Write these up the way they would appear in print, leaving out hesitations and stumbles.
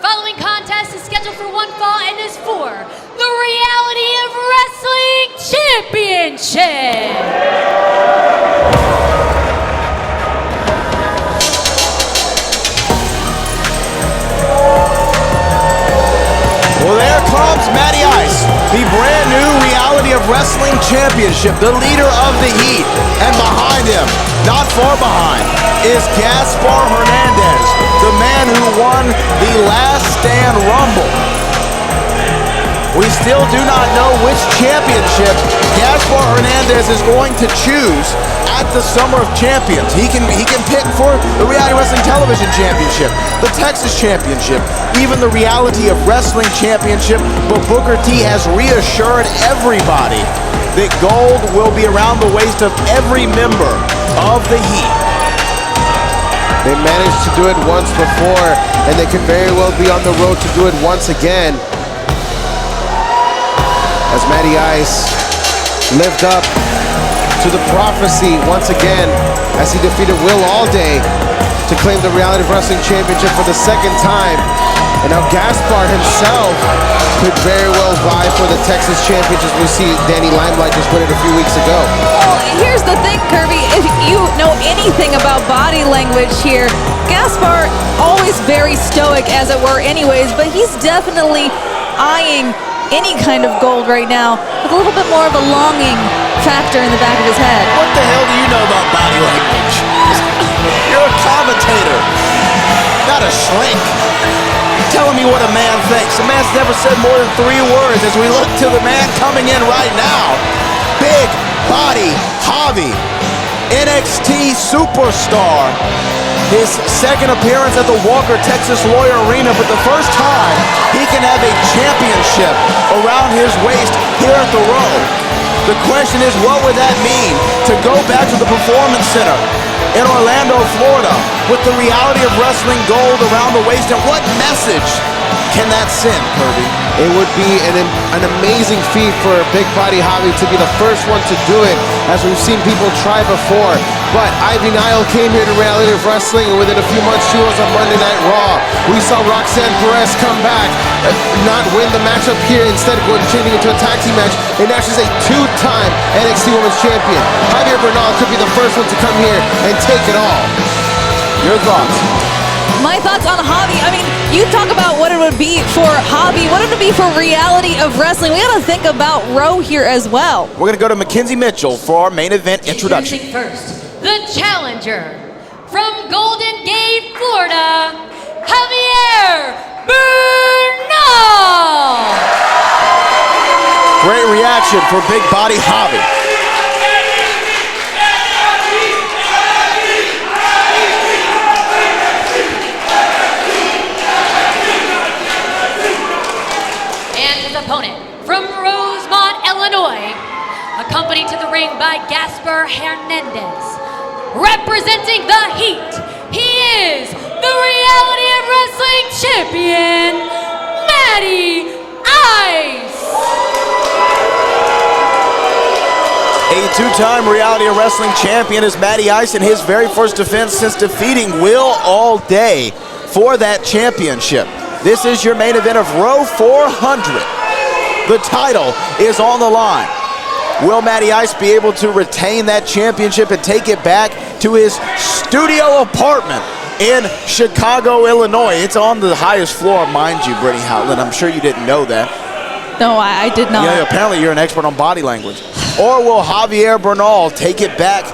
following contest is scheduled for one fall and is for the Reality of Wrestling Championship. Well, there comes Matty Ice, the brand new Reality of Wrestling Championship, the leader of the Heat. And behind him, not far behind, is Gaspar Hernandez, the man who won the Last Stand Rumble. We still do not know which championship Gaspar Hernandez is going to choose at the Summer of Champions. He can pick for the Reality Wrestling Television Championship, the Texas Championship, even the Reality of Wrestling Championship, but Booker T has reassured everybody that gold will be around the waist of every member of the Heat. They managed to do it once before, and they could very well be on the road to do it once again. As Matty Ice lived up to the prophecy once again as he defeated Will Allday to claim the Reality of Wrestling Championship for the second time. And now Gaspar himself could very well vie for the Texas Championship. We see Danny Limelight just win it a few weeks ago. Well, here's the thing, Kirby. If you know anything about body language here, Gaspar always very stoic, as it were anyways, but he's definitely eyeing any kind of gold right now with a little bit more of a longing factor in the back of his head. What the hell do you know about body language? You're a commentator, not a shrink. Telling me what a man thinks. A man's never said more than 3 words as we look to the man coming in right now. Big Body Javi, NXT Superstar. His second appearance at the Walker Texas Lawyer Arena, but the first time he can have a championship around his waist here at the Row. The question is, what would that mean to go back to the Performance Center in Orlando, Florida, with the Reality of Wrestling gold around the waist, and what message can that send, Kirby? It would be an amazing feat for Big Body Javi to be the first one to do it, as we've seen people try before. But Ivy Nile came here to Reality of Wrestling, and within a few months she was on Monday Night Raw. We saw Roxanne Perez come back, not win the matchup here, instead changing into a tag team match, and now she's a 2-time NXT Women's Champion. Javier Bernal could be the first one to come here and take it all. Your thoughts? My thoughts on Javi, I mean, you talk about what it would be for Javi, what it would be for Reality of Wrestling. We gotta think about Row here as well. We're gonna go to McKenzie Mitchell for our main event introduction. First, the challenger from Golden Gate, Florida, Javier Bernal. Great reaction for Big Body Javi. Opponent from Rosemont, Illinois, accompanied to the ring by Gaspar Hernandez. Representing the Heat, he is the Reality of Wrestling Champion, Matty Ice. A 2-time Reality of Wrestling Champion is Matty Ice in his very first defense since defeating Will Allday for that championship. This is your main event of Row 400. The title is on the line. Will Matty Ice be able to retain that championship and take it back to his studio apartment in Chicago, Illinois? It's on the highest floor, mind you, Brittany Howland. I'm sure you didn't know that. No, I did not. Yeah, apparently you're an expert on body language. Or will Javier Bernal take it back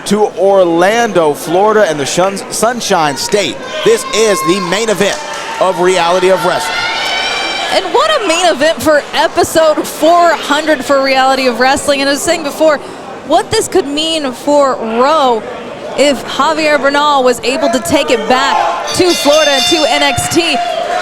to Orlando, Florida, and the Sunshine State? This is the main event of Reality of Wrestling. And what a main event for episode 400 for Reality of Wrestling. And I was saying before, what this could mean for Row if Javier Bernal was able to take it back to Florida and to NXT.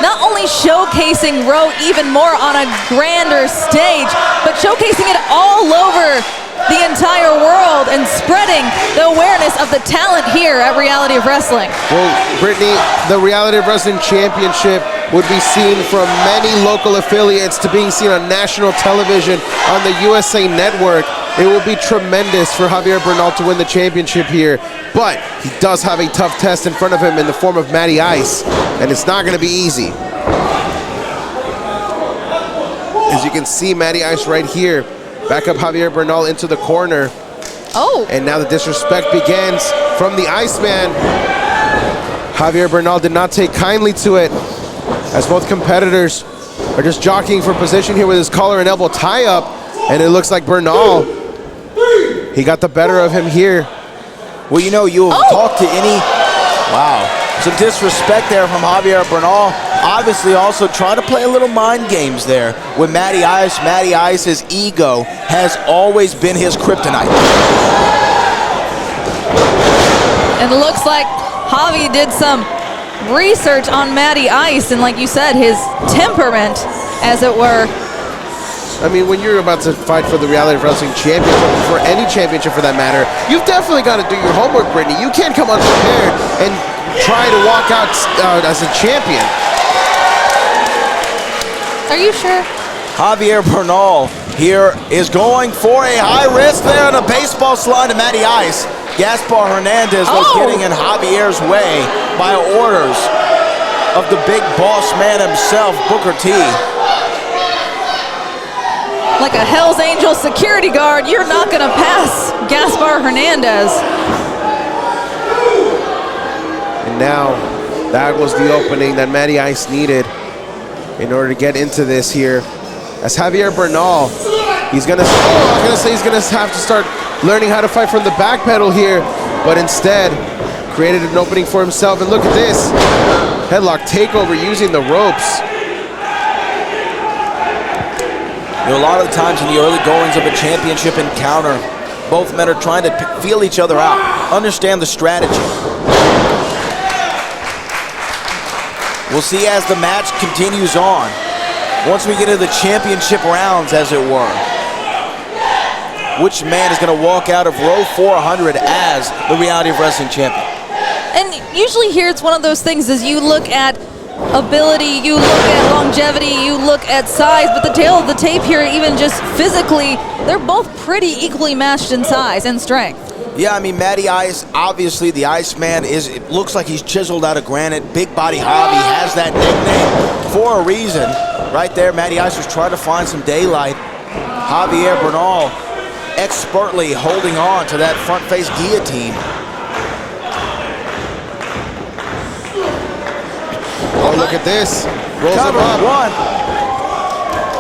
Not only showcasing Row even more on a grander stage, but showcasing it all over the entire world and spreading the awareness of the talent here at Reality of Wrestling. Well, Brittany, the Reality of Wrestling Championship would be seen from many local affiliates to being seen on national television on the USA Network. It will be tremendous for Javier Bernal to win the championship here, but he does have a tough test in front of him in the form of Matty Ice, and it's not going to be easy. As you can see, Matty Ice right here. Back up Javier Bernal into the corner. Oh. And now the disrespect begins from the Iceman. Javier Bernal did not take kindly to it, as both competitors are just jockeying for position here with his collar and elbow tie-up. And it looks like Bernal, he got the better of him here. Well, you know, you'll talk to any... Wow. Some disrespect there from Javier Bernal. Obviously also trying to play a little mind games there with Matty Ice. Matty Ice's ego has always been his kryptonite. And it looks like Javi did some research on Matty Ice and, like you said, his temperament, as it were. I mean, when you're about to fight for the Reality of Wrestling Championship, for any championship for that matter, you've definitely got to do your homework, Brittany. You can't come unprepared and try to walk out as a champion. Are you sure? Javier Bernal here is going for a high risk there and a baseball slide to Matty Ice. Gaspar Hernandez was getting in Javier's way by orders of the big boss man himself, Booker T. Like a Hell's Angel security guard, you're not going to pass Gaspar Hernandez. And now, that was the opening that Matty Ice needed in order to get into this here. As Javier Bernal, he's gonna have to start learning how to fight from the back pedal here, but instead created an opening for himself. And look at this, headlock takeover using the ropes. You know, a lot of the times in the early goings of a championship encounter, both men are trying to feel each other out, understand the strategy. We'll see as the match continues on. Once we get into the championship rounds, as it were, which man is going to walk out of row 400 as the Reality of Wrestling champion? And usually here it's one of those things as you look at ability, you look at longevity, you look at size, but the tail of the tape here, even just physically, they're both pretty equally matched in size and strength. Yeah, I mean, Matty Ice, obviously the Iceman it looks like he's chiseled out of granite. Big Body Javi has that nickname for a reason. Right there, Matty Ice was trying to find some daylight. Javier Bernal expertly holding on to that front face guillotine. Oh, look at this. Rolls him Cover up. one.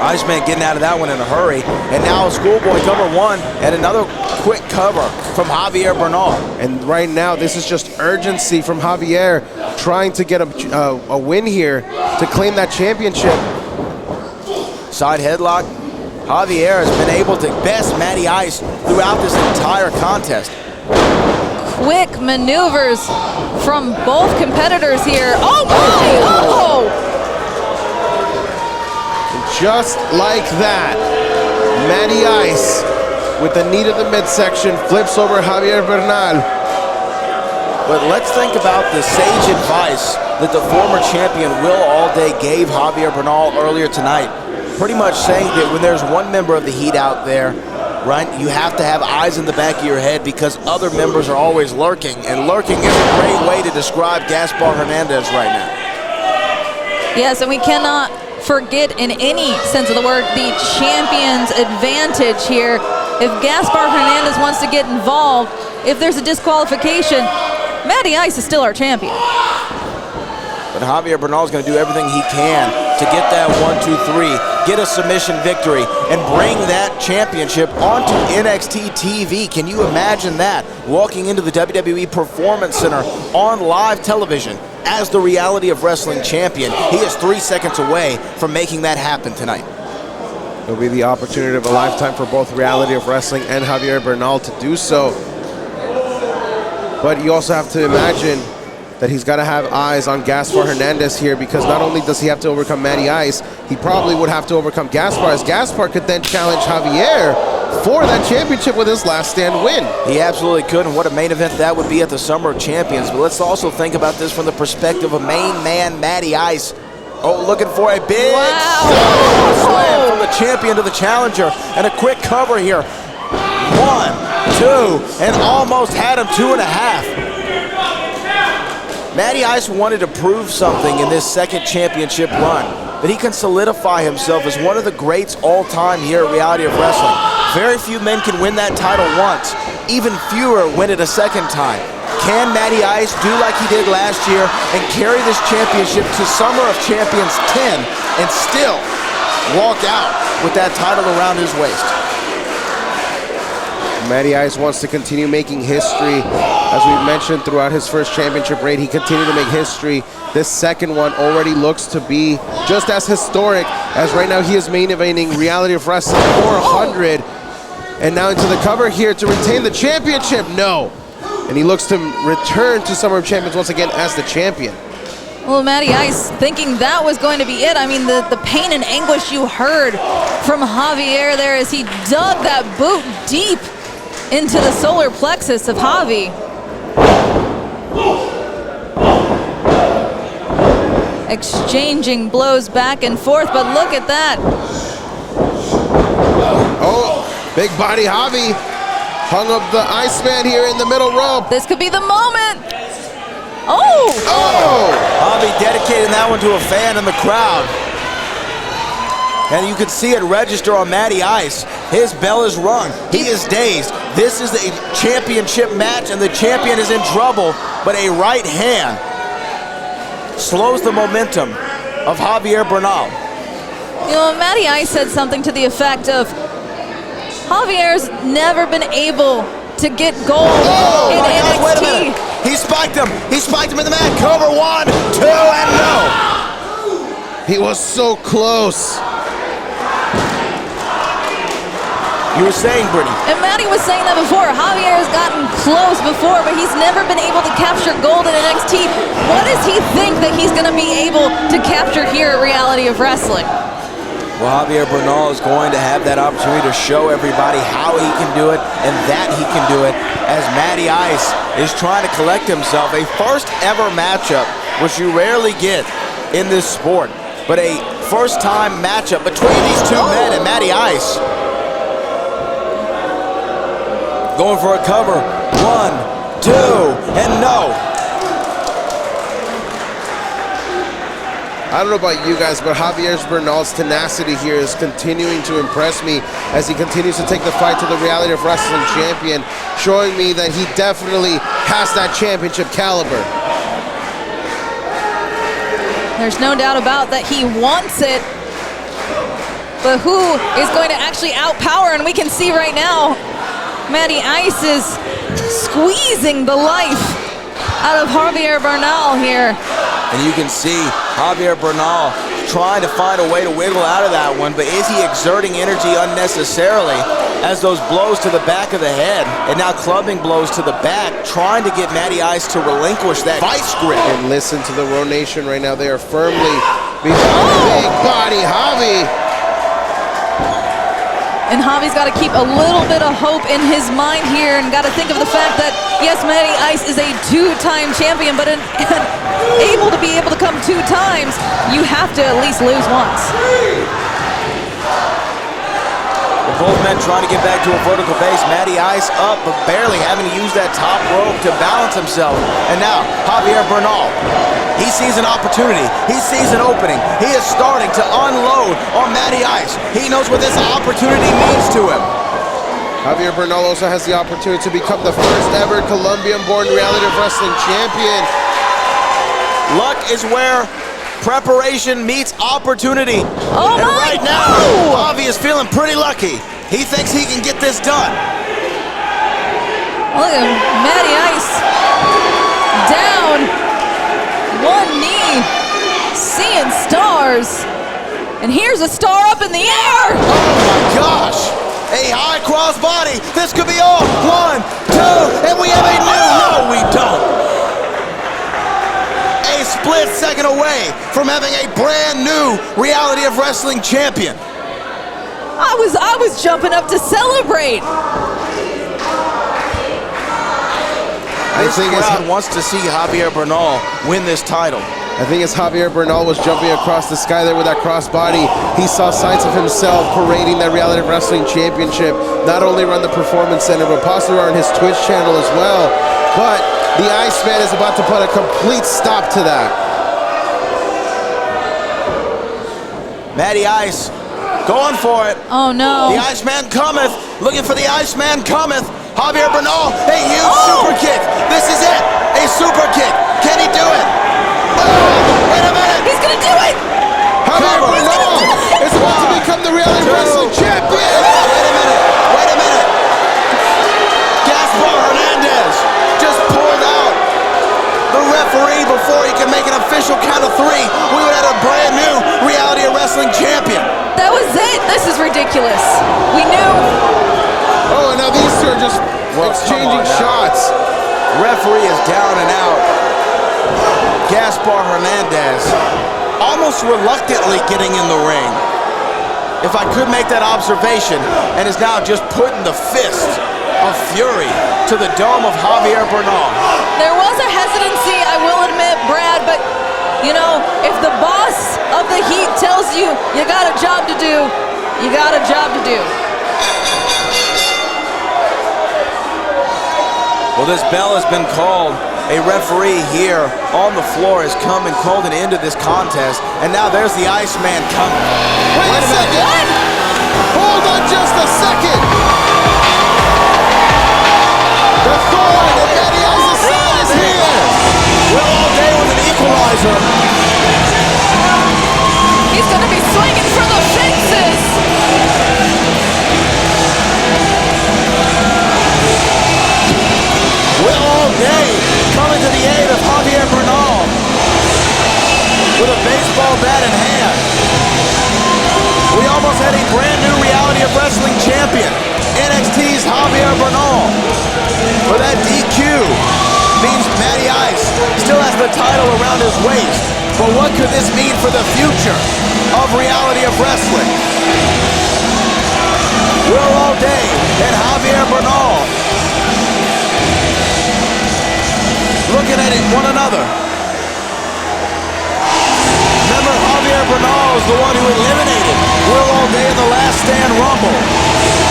Iceman getting out of that one in a hurry. And now Schoolboy cover one and another quick cover from Javier Bernal. And right now, this is just urgency from Javier trying to get a win here to claim that championship. Side headlock. Javier has been able to best Matty Ice throughout this entire contest. Quick maneuvers from both competitors here. Oh my! Oh! Just like that, Matty Ice, with the knee to the midsection, flips over Javier Bernal. But let's think about the sage advice that the former champion Will Allday gave Javier Bernal earlier tonight. Pretty much saying that when there's one member of the Heat out there, right, you have to have eyes in the back of your head because other members are always lurking. And lurking is a great way to describe Gaspar Hernandez right now. Yes, and we cannot forget in any sense of the word the champion's advantage here. If Gaspar Hernandez wants to get involved, if there's a disqualification, Matty Ice is still our champion. But Javier Bernal is going to do everything he can to get that 1-2-3, get a submission victory, and bring that championship onto NXT TV. Can you imagine that? Walking into the WWE Performance Center on live television as the Reality of Wrestling champion. He is 3 seconds away from making that happen tonight. It'll be the opportunity of a lifetime for both Reality of Wrestling and Javier Bernal to do so. But you also have to imagine that he's got to have eyes on Gaspar Hernandez here, because not only does he have to overcome Matty Ice, he probably would have to overcome Gaspar, as Gaspar could then challenge Javier for that championship with his last stand win. He absolutely could, and what a main event that would be at the Summer of Champions. But let's also think about this from the perspective of main man Matty Ice. Oh, looking for a big slam from the champion to the challenger, and a quick cover here. 1, 2, and almost had him 2.5. Matty Ice wanted to prove something in this second championship run, that he can solidify himself as one of the greats all time here at Reality of Wrestling. Very few men can win that title once, even fewer win it a second time. Can Matty Ice do like he did last year and carry this championship to Summer of Champions 10 and still walk out with that title around his waist? Matty Ice wants to continue making history. As we mentioned throughout his first championship reign, he continued to make history. This second one already looks to be just as historic, as right now he is main eventing Reality of Wrestling 400. And now into the cover here to retain the championship. No. And he looks to return to Summer of Champions once again as the champion. Well, Matty Ice thinking that was going to be it. I mean, the pain and anguish you heard from Javier there as he dug that boot deep into the solar plexus of Javi. Exchanging blows back and forth, but look at that. Oh, big body Javi hung up the Iceman here in the middle rope. This could be the moment. Oh! Oh! Javi dedicating that one to a fan in the crowd. And you can see it register on Matty Ice. His bell is rung. He is dazed. This is a championship match, and the champion is in trouble, but a right hand slows the momentum of Javier Bernal. You know, Matty Ice said something to the effect of, Javier's never been able to get gold in my NXT. God, wait a minute. He spiked him. He spiked him in the mat. Cover 1, 2, and no. He was so close. You were saying, Brittany. And Matty was saying that before. Javier has gotten close before, but he's never been able to capture gold in NXT. What does he think that he's going to be able to capture here at Reality of Wrestling? Well, Javier Bernal is going to have that opportunity to show everybody how he can do it and that he can do it, as Matty Ice is trying to collect himself. A first ever matchup, which you rarely get in this sport, but a first time matchup between these two men and Matty Ice. Going for a cover. 1, 2, and no. I don't know about you guys, but Javier Bernal's tenacity here is continuing to impress me as he continues to take the fight to the Reality of Wrestling champion, showing me that he definitely has that championship caliber. There's no doubt about that he wants it, but who is going to actually outpower? And we can see right now, Matty Ice is squeezing the life out of Javier Bernal here. And you can see Javier Bernal trying to find a way to wiggle out of that one, but is he exerting energy unnecessarily as those blows to the back of the head and now clubbing blows to the back, trying to get Matty Ice to relinquish that vice grip. And listen to the Row Nation right now. They are firmly behind big body Javi. And Javi's got to keep a little bit of hope in his mind here, and got to think of the fact that, yes, Matty Ice is a two-time champion, but able to be able to come 2 times, you have to at least lose once. Both men trying to get back to a vertical base. Matty Ice up, but barely having to use that top rope to balance himself. And now, Javier Bernal, he sees an opportunity. He sees an opening. He is starting to unload on Matty Ice. He knows what this opportunity means to him. Javier Bernal also has the opportunity to become the first ever Colombian-born Reality of Wrestling champion. Luck is where preparation meets opportunity. Oh, and my! right now, Javi is feeling pretty lucky. He thinks he can get this done. Look at Matty Ice down, one knee, seeing stars. And here's a star up in the air. Oh my gosh! A high cross body. This could be all. 1, 2, and we have a new. No, we don't. A split second away from having a brand new Reality of Wrestling champion. I was jumping up to celebrate. This crowd wants to see Javier Bernal win this title. I think as Javier Bernal was jumping across the sky there with that crossbody, he saw sights of himself parading that Reality of Wrestling championship, not only around the Performance Center, but possibly on his Twitch channel as well. But the Iceman is about to put a complete stop to that. Matty Ice going for it. Oh no. The Iceman cometh. Looking for the Iceman cometh. Javier Bernal, a huge super kick. This is it. A super kick. Can he do it? Oh, wait a minute. He's gonna do it! Javier Bernal is about to become the Reality Wrestling Champion. Wait a minute. Gaspar Hernandez just pulled out the referee before he can make an official count of 3. We would have a brand new Reality of Wrestling champion. That was it. This is ridiculous. We knew. Oh, and now these two are just exchanging shots. Referee is down and out. Gaspar Hernandez almost reluctantly getting in the ring, if I could make that observation, and is now just putting the fist of fury to the dome of Javier Bernal. There was a hesitancy, I will admit, Brad, but you know, if the boss of the Heat tells you you got a job to do, you got a job to do. Well, this bell has been called. A referee here on the floor has come and called an end to this contest, and now there's the Iceman coming. Wait a second. What? Hold on just a second. The Thorn and Matty Ice's side is here. Will all day with an equalizer. He's gonna be swinging for the fences. Will all day coming to the aid of Javier Bernal with a baseball bat in hand. We almost had a brand new Reality of Wrestling champion, NXT's Javier Bernal. For that DQ means Matty Ice still has the title around his waist. But what could this mean for the future of Reality of Wrestling? Will all day and Javier Bernal looking at one another. Remember, Javier Bernal is the one who eliminated Will All Day in the Last Stand Rumble.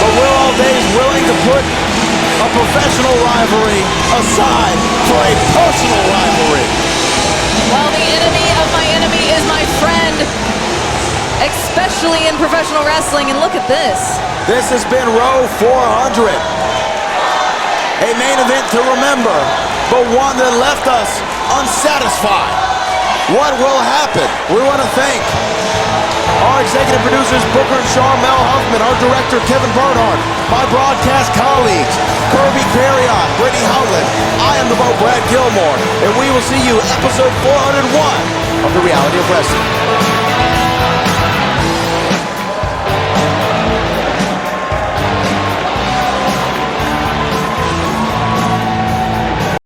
But Will All Day is willing to put a professional rivalry aside for a personal rivalry. Well, the enemy of my enemy is my friend, especially in professional wrestling. And look at this. This has been Row 400. A main event to remember, but one that left us unsatisfied. What will happen? We want to thank our executive producers, Booker and Sean Mel Huffman, our director, Kevin Bernhardt, my broadcast colleagues, Kirby Carrion, Brittany Howland. I am the Bo Brad Gilmore, and we will see you episode 401 of The Reality of Wrestling.